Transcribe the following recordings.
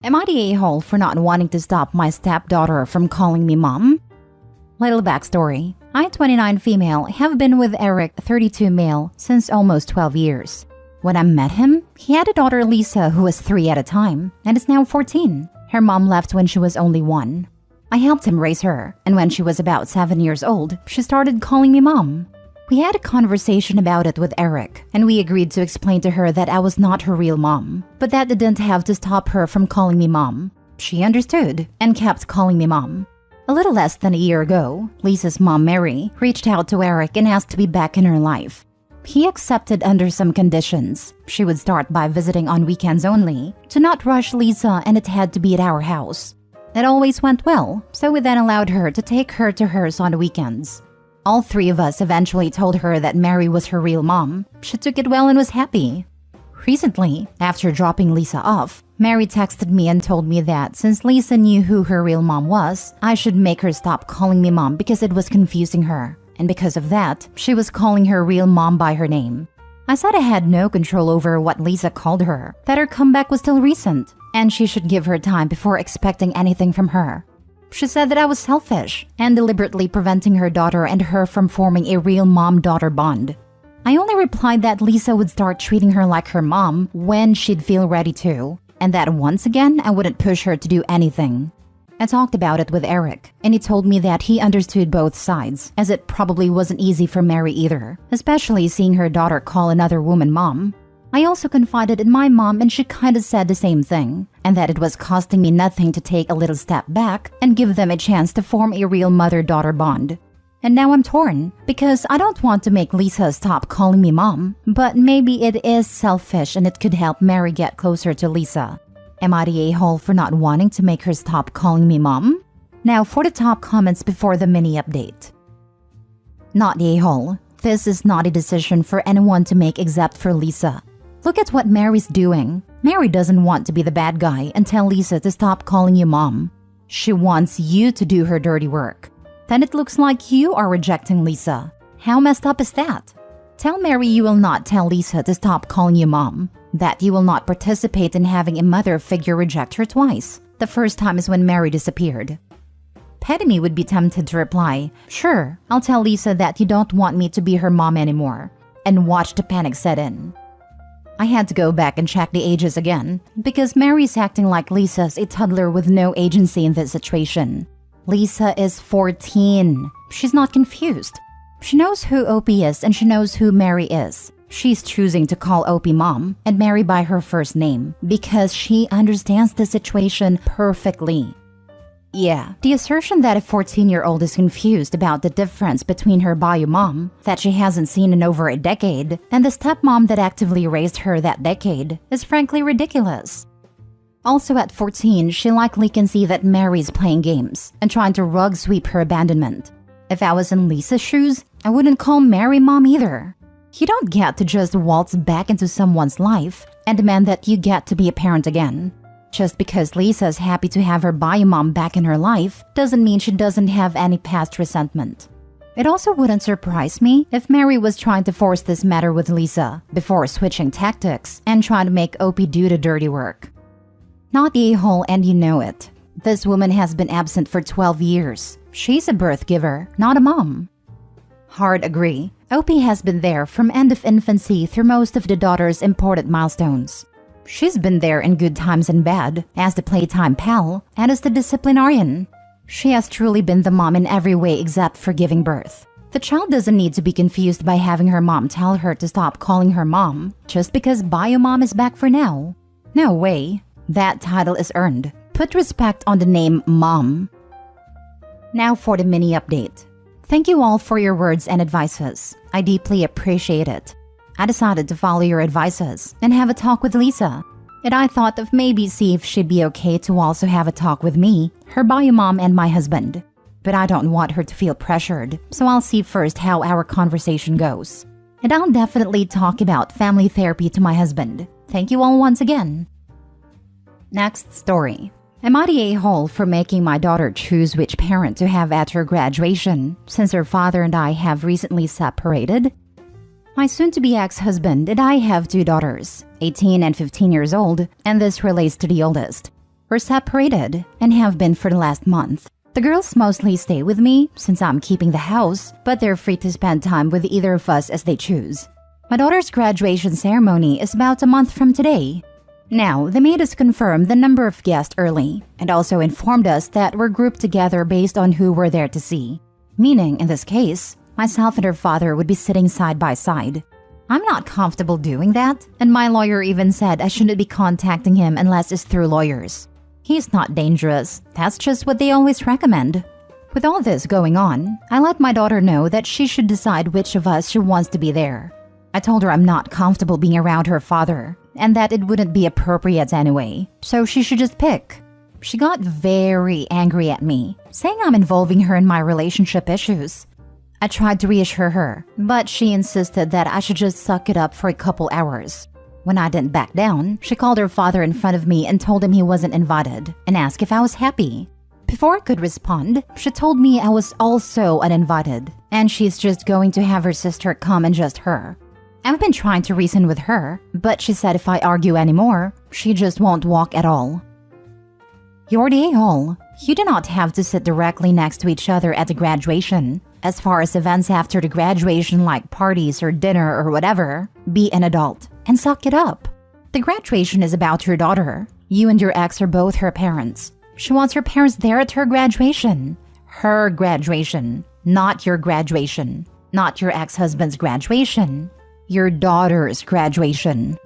Am I the a-hole for not wanting to stop my stepdaughter from calling me mom? Little backstory. I, 29 female, have been with Eric, 32 male, since almost 12 years. When I met him, he had a daughter Lisa who was 3 at a time and is now 14. Her mom left when she was only 1. I helped him raise her, and when she was about 7 years old, she started calling me mom. We had a conversation about it with Eric, and we agreed to explain to her that I was not her real mom, but that didn't have to stop her from calling me mom. She understood and kept calling me mom. A little less than a year ago, Lisa's mom, Mary, reached out to Eric and asked to be back in her life. He accepted under some conditions. She would start by visiting on weekends only, to not rush Lisa, and it had to be at our house. It always went well, so we then allowed her to take her to hers on the weekends. All 3 of us eventually told her that Mary was her real mom. She took it well and was happy. Recently, after dropping Lisa off, Mary texted me and told me that since Lisa knew who her real mom was, I should make her stop calling me mom because it was confusing her. And because of that, she was calling her real mom by her name. I said I had no control over what Lisa called her, that her comeback was still recent, and she should give her time before expecting anything from her. She said that I was selfish and deliberately preventing her daughter and her from forming a real mom-daughter bond. I only replied that Lisa would start treating her like her mom when she'd feel ready to, and that once again I wouldn't push her to do anything. I talked about it with Eric, and he told me that he understood both sides, as it probably wasn't easy for Mary either, especially seeing her daughter call another woman mom. I also confided in my mom, and she kinda said the same thing, and that it was costing me nothing to take a little step back and give them a chance to form a real mother-daughter bond. And now I'm torn, because I don't want to make Lisa stop calling me mom, but maybe it is selfish and it could help Mary get closer to Lisa. Am I the a-hole for not wanting to make her stop calling me mom? Now for the top comments before the mini update. Not the a-hole. This is not a decision for anyone to make except for Lisa. Look at what Mary's doing. Mary doesn't want to be the bad guy and tell Lisa to stop calling you mom. She wants you to do her dirty work. Then it looks like you are rejecting Lisa. How messed up is that? Tell Mary you will not tell Lisa to stop calling you mom. That you will not participate in having a mother figure reject her twice. The first time is when Mary disappeared. Petty me would be tempted to reply, "Sure, I'll tell Lisa that you don't want me to be her mom anymore," and watch the panic set in. I had to go back and check the ages again, because Mary's acting like Lisa's a toddler with no agency in this situation. Lisa is 14. She's not confused. She knows who Opie is and she knows who Mary is. She's choosing to call Opie mom and Mary by her first name because she understands the situation perfectly. Yeah, the assertion that a 14-year-old is confused about the difference between her bio mom, that she hasn't seen in over a decade, and the stepmom that actively raised her that decade is frankly ridiculous. Also at 14, she likely can see that Mary's playing games and trying to rug sweep her abandonment. If I was in Lisa's shoes, I wouldn't call Mary mom either. You don't get to just waltz back into someone's life and demand that you get to be a parent again. Just because Lisa's happy to have her bio mom back in her life doesn't mean she doesn't have any past resentment. It also wouldn't surprise me if Mary was trying to force this matter with Lisa before switching tactics and trying to make Opie do the dirty work. Not the a-hole, and you know it. This woman has been absent for 12 years. She's a birth giver, not a mom. Hard agree. Opie has been there from end of infancy through most of the daughter's important milestones. She's been there in good times and bad, as the playtime pal, and as the disciplinarian. She has truly been the mom in every way except for giving birth. The child doesn't need to be confused by having her mom tell her to stop calling her mom just because bio mom is back for now. No way. That title is earned. Put respect on the name mom. Now for the mini update. Thank you all for your words and advices. I deeply appreciate it. I decided to follow your advices and have a talk with Lisa. And I thought of maybe see if she'd be okay to also have a talk with me, her bio mom, and my husband. But I don't want her to feel pressured, so I'll see first how our conversation goes. And I'll definitely talk about family therapy to my husband. Thank you all once again. Next story. Am I the a-hole for making my daughter choose which parent to have at her graduation, since her father and I have recently separated? My soon-to-be ex-husband and I have 2 daughters, 18 and 15 years old, and this relates to the oldest. We're separated and have been for the last month. The girls mostly stay with me since I'm keeping the house, but they're free to spend time with either of us as they choose. My daughter's graduation ceremony is about a month from today. Now, they made us confirm the number of guests early and also informed us that we're grouped together based on who we're there to see. Meaning, in this case, myself and her father would be sitting side by side. I'm not comfortable doing that, and my lawyer even said I shouldn't be contacting him unless it's through lawyers. He's not dangerous, that's just what they always recommend. With all this going on, I let my daughter know that she should decide which of us she wants to be there. I told her I'm not comfortable being around her father, and that it wouldn't be appropriate anyway, so she should just pick. She got very angry at me, saying I'm involving her in my relationship issues. I tried to reassure her, but she insisted that I should just suck it up for a couple hours. When I didn't back down, she called her father in front of me and told him he wasn't invited and asked if I was happy. Before I could respond, she told me I was also uninvited and she's just going to have her sister come and just her. I've been trying to reason with her, but she said if I argue anymore, she just won't walk at all. You're the a-hole. You do not have to sit directly next to each other at the graduation. As far as events after the graduation like parties or dinner or whatever, be an adult and suck it up. The graduation is about your daughter. You and your ex are both her parents. She wants her parents there at her graduation. Her graduation, not your graduation. Not your ex-husband's graduation. Your daughter's graduation.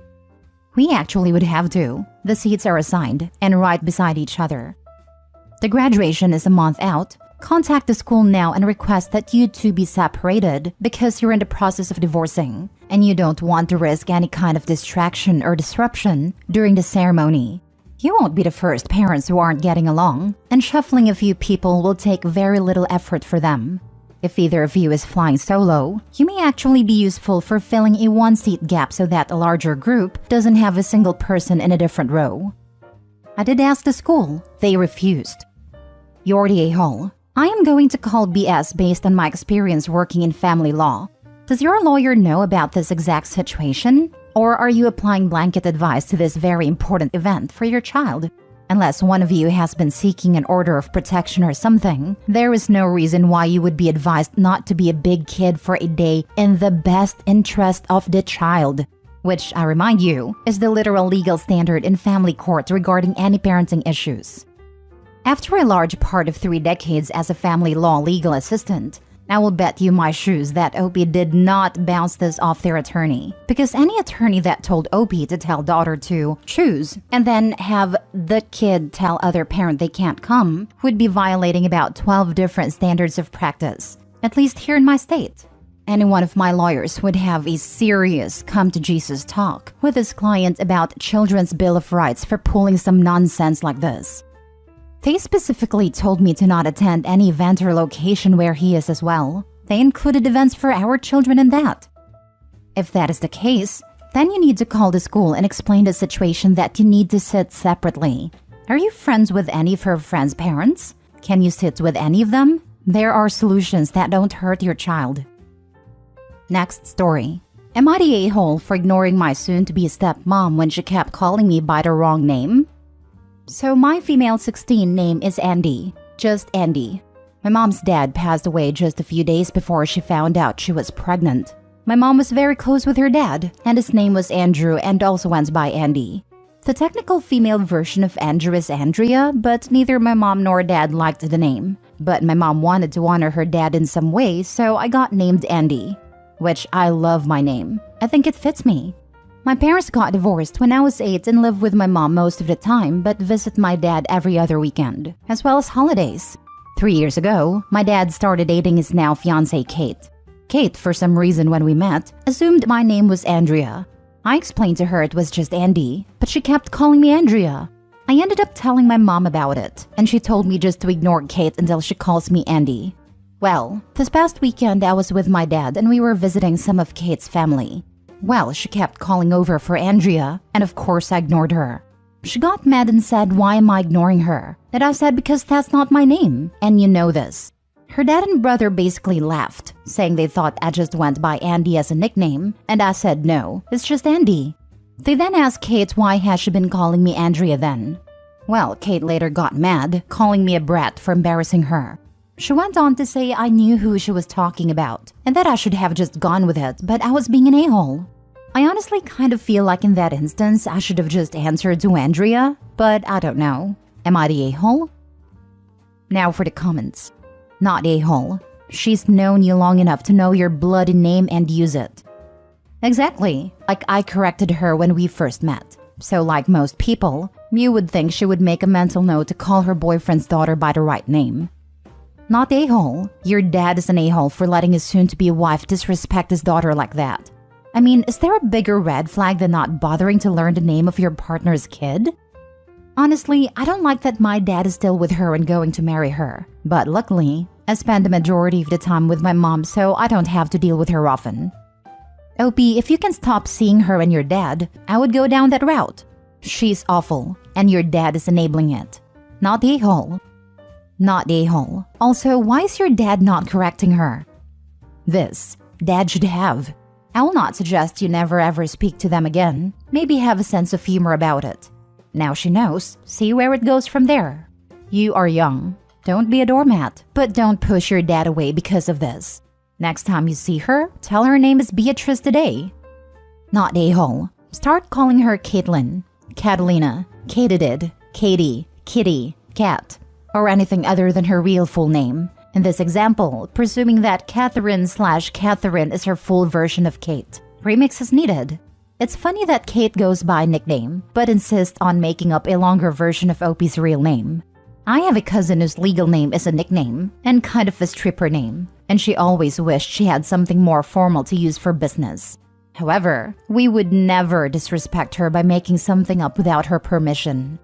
We actually would have to. The seats are assigned and right beside each other. The graduation is a month out. Contact the school now and request that you two be separated because you're in the process of divorcing and you don't want to risk any kind of distraction or disruption during the ceremony. You won't be the first parents who aren't getting along, and shuffling a few people will take very little effort for them. If either of you is flying solo, you may actually be useful for filling a one-seat gap so that a larger group doesn't have a single person in a different row. I did ask the school. They refused. You're the a-hole. I am going to call BS based on my experience working in family law. Does your lawyer know about this exact situation? Or are you applying blanket advice to this very important event for your child? Unless one of you has been seeking an order of protection or something, there is no reason why you would be advised not to be a big kid for a day in the best interest of the child. Which, I remind you, is the literal legal standard in family court regarding any parenting issues. After a large part of 3 decades as a family law legal assistant, I will bet you my shoes that Opie did not bounce this off their attorney. Because any attorney that told Opie to tell daughter to choose and then have the kid tell other parent they can't come would be violating about 12 different standards of practice, at least here in my state. Any one of my lawyers would have a serious come-to-Jesus talk with his client about Children's Bill of Rights for pulling some nonsense like this. They specifically told me to not attend any event or location where he is as well. They included events for our children in that. If that is the case, then you need to call the school and explain the situation that you need to sit separately. Are you friends with any of her friends' parents? Can you sit with any of them? There are solutions that don't hurt your child. Next story. Am I the a-hole for ignoring my soon-to-be stepmom when she kept calling me by the wrong name? So my female 16 name is Andy, just Andy. My mom's dad passed away just a few days before she found out she was pregnant. My mom was very close with her dad, and his name was Andrew and also went by Andy. The technical female version of Andrew is Andrea, but neither my mom nor dad liked the name. But my mom wanted to honor her dad in some way, so I got named Andy. Which I love my name. I think it fits me. My parents got divorced when I was 8 and lived with my mom most of the time, but visit my dad every other weekend, as well as holidays. 3 years ago, my dad started dating his now fiancée Kate. Kate, for some reason when we met, assumed my name was Andrea. I explained to her it was just Andy, but she kept calling me Andrea. I ended up telling my mom about it, and she told me just to ignore Kate until she calls me Andy. Well, this past weekend I was with my dad and we were visiting some of Kate's family. Well, she kept calling over for Andrea, and of course I ignored her. She got mad and said, "Why am I ignoring her?" And I said, "Because that's not my name, and you know this." Her dad and brother basically laughed, saying they thought I just went by Andy as a nickname, and I said no, it's just Andy. They then asked Kate why has she been calling me Andrea then. Well, Kate later got mad, calling me a brat for embarrassing her. She went on to say I knew who she was talking about, and that I should have just gone with it, but I was being an a-hole. I honestly kind of feel like in that instance I should have just answered to Andrea, but I don't know. Am I the a-hole? Now for the comments. Not a-hole. She's known you long enough to know your bloody name and use it. Exactly, like I corrected her when we first met. So like most people, you would think she would make a mental note to call her boyfriend's daughter by the right name. Not a-hole. Your dad is an a-hole for letting his soon-to-be wife disrespect his daughter like that. I mean, is there a bigger red flag than not bothering to learn the name of your partner's kid? Honestly, I don't like that my dad is still with her and going to marry her. But luckily, I spend the majority of the time with my mom, so I don't have to deal with her often. Opie, if you can stop seeing her and your dad, I would go down that route. She's awful, and your dad is enabling it. Not a-hole. Not a-hole. Also, why is your dad not correcting her? This, dad should have. I will not suggest you never ever speak to them again. Maybe have a sense of humor about it. Now she knows. See where it goes from there. You are young. Don't be a doormat, but don't push your dad away because of this. Next time you see her, tell her name is Beatrice today. Not a-hole. Start calling her Caitlin, Catalina, Katedid, Katie, Kitty, Cat, or anything other than her real full name. In this example, presuming that Catherine/Catherine is her full version of Kate. Remix is needed. It's funny that Kate goes by nickname, but insists on making up a longer version of Opie's real name. I have a cousin whose legal name is a nickname, and kind of a stripper name, and she always wished she had something more formal to use for business. However, we would never disrespect her by making something up without her permission.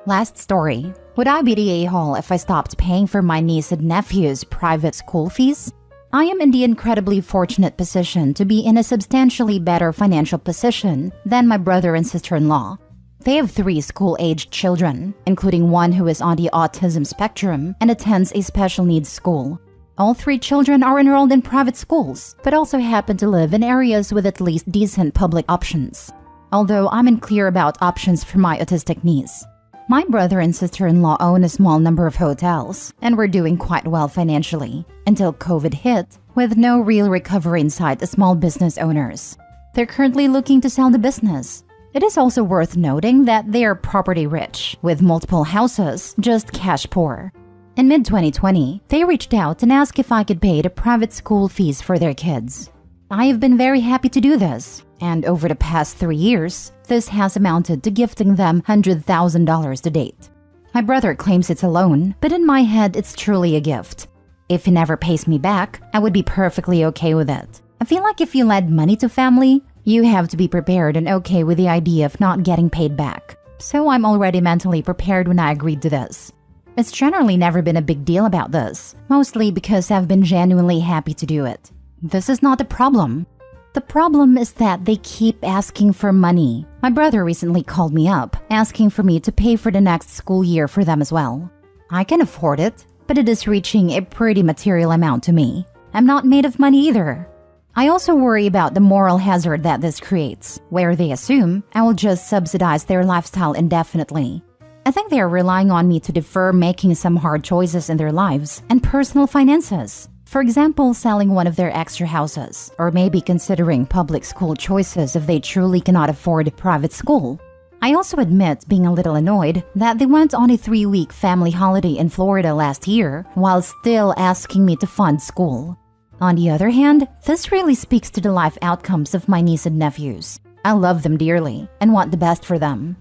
Last story. Would I be the a-hole if I stopped paying for my niece and nephew's private school fees? I am in the incredibly fortunate position to be in a substantially better financial position than my brother and sister-in-law. They have 3 school-aged children, including one who is on the autism spectrum and attends a special needs school. All 3 children are enrolled in private schools, but also happen to live in areas with at least decent public options. Although I'm unclear about options for my autistic niece. My brother and sister-in-law own a small number of hotels, and were doing quite well financially, until COVID hit, with no real recovery in sight as small business owners. They're currently looking to sell the business. It is also worth noting that they are property rich, with multiple houses, just cash poor. In mid-2020, they reached out and asked if I could pay the private school fees for their kids. I have been very happy to do this, and over the past 3 years, this has amounted to gifting them $100,000 to date. My brother claims it's a loan, but in my head it's truly a gift. If he never pays me back, I would be perfectly okay with it. I feel like if you lend money to family, you have to be prepared and okay with the idea of not getting paid back. So I'm already mentally prepared when I agreed to this. It's generally never been a big deal about this, mostly because I've been genuinely happy to do it. This is not the problem. The problem is that they keep asking for money. My brother recently called me up, asking for me to pay for the next school year for them as well. I can afford it, but it is reaching a pretty material amount to me. I'm not made of money either. I also worry about the moral hazard that this creates, where they assume I will just subsidize their lifestyle indefinitely. I think they are relying on me to defer making some hard choices in their lives and personal finances. For example, selling one of their extra houses, or maybe considering public school choices if they truly cannot afford private school. I also admit being a little annoyed that they went on a 3-week family holiday in Florida last year while still asking me to fund school. On the other hand, this really speaks to the life outcomes of my niece and nephews. I love them dearly and want the best for them.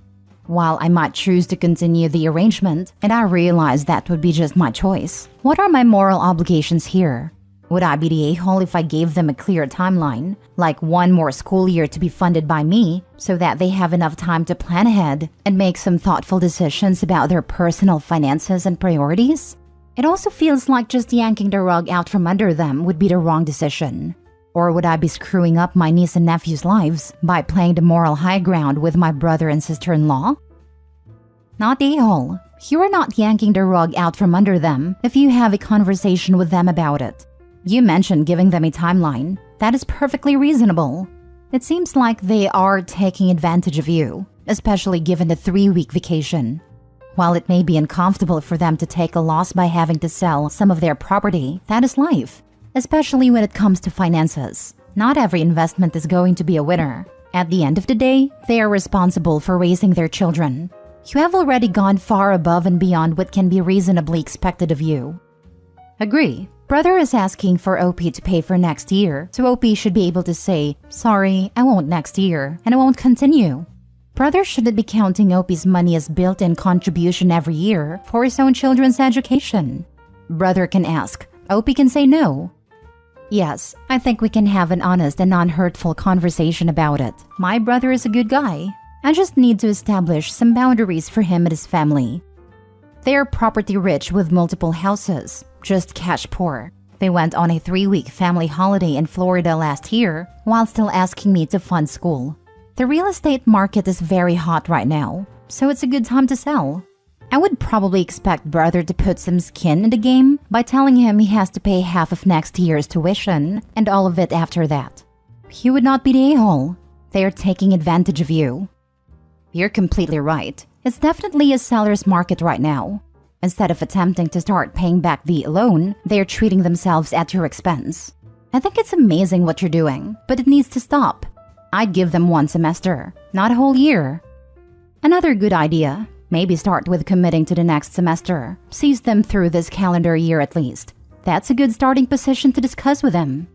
While I might choose to continue the arrangement, and I realize that would be just my choice, what are my moral obligations here? Would I be the a-hole if I gave them a clear timeline, like 1 more school year to be funded by me, so that they have enough time to plan ahead and make some thoughtful decisions about their personal finances and priorities? It also feels like just yanking the rug out from under them would be the wrong decision. Or would I be screwing up my niece and nephew's lives by playing the moral high ground with my brother and sister-in-law? Not a-hole. You are not yanking the rug out from under them if you have a conversation with them about it. You mentioned giving them a timeline. That is perfectly reasonable. It seems like they are taking advantage of you, especially given the 3-week vacation. While it may be uncomfortable for them to take a loss by having to sell some of their property, that is life, especially when it comes to finances. Not every investment is going to be a winner. At the end of the day, they are responsible for raising their children. You have already gone far above and beyond what can be reasonably expected of you. Agree. Brother is asking for OP to pay for next year, so OP should be able to say, "Sorry, I won't next year, and I won't continue." Brother shouldn't be counting OP's money as built-in contribution every year for his own children's education. Brother can ask, OP can say no. Yes, I think we can have an honest and non-hurtful conversation about it. My brother is a good guy. I just need to establish some boundaries for him and his family. They are property rich with multiple houses, just cash poor. They went on a 3-week family holiday in Florida last year while still asking me to fund school. The real estate market is very hot right now, so it's a good time to sell. I would probably expect brother to put some skin in the game by telling him he has to pay half of next year's tuition and all of it after that. He would not be the a-hole. They are taking advantage of you. You're completely right. It's definitely a seller's market right now. Instead of attempting to start paying back the loan, they are treating themselves at your expense. I think it's amazing what you're doing, but it needs to stop. I'd give them 1 semester, not a whole year. Another good idea, maybe start with committing to the next semester. Sees them through this calendar year at least. That's a good starting position to discuss with them.